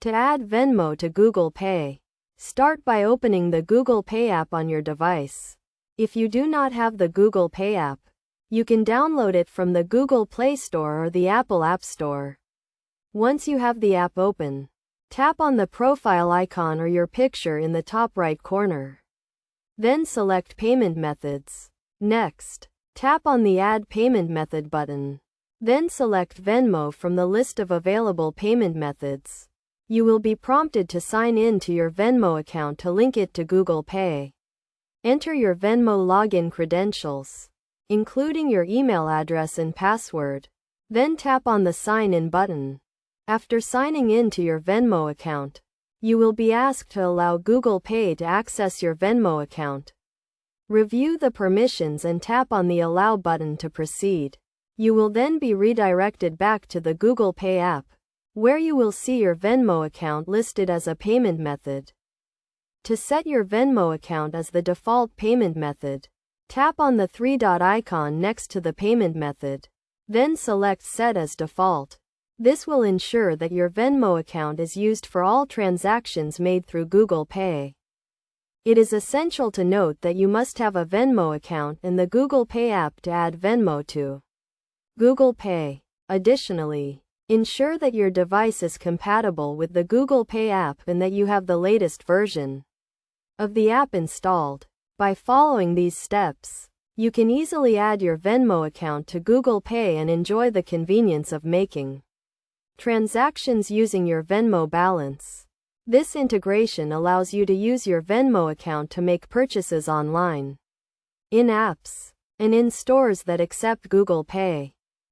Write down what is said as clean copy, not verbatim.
To add Venmo to Google Pay, start by opening the Google Pay app on your device. If you do not have the Google Pay app, you can download it from the Google Play Store or the Apple App Store. Once you have the app open, tap on the profile icon or your picture in the top right corner. Then select Payment Methods. Next, tap on the Add Payment Method button. Then select Venmo from the list of available payment methods. You will be prompted to sign in to your Venmo account to link it to Google Pay. Enter your Venmo login credentials, including your email address and password. Then tap on the Sign In button. After signing in to your Venmo account, you will be asked to allow Google Pay to access your Venmo account. Review the permissions and tap on the Allow button to proceed. You will then be redirected back to the Google Pay app, where you will see your Venmo account listed as a payment method. To set your Venmo account as the default payment method, tap on the three-dot icon next to the payment method. Then select Set as Default. This will ensure that your Venmo account is used for all transactions made through Google Pay. It is essential to note that you must have a Venmo account in the Google Pay app to add Venmo to Google Pay. Additionally, ensure that your device is compatible with the Google Pay app and that you have the latest version of the app installed. By following these steps, you can easily add your Venmo account to Google Pay and enjoy the convenience of making transactions using your Venmo balance. This integration allows you to use your Venmo account to make purchases online, in apps, and in stores that accept Google Pay.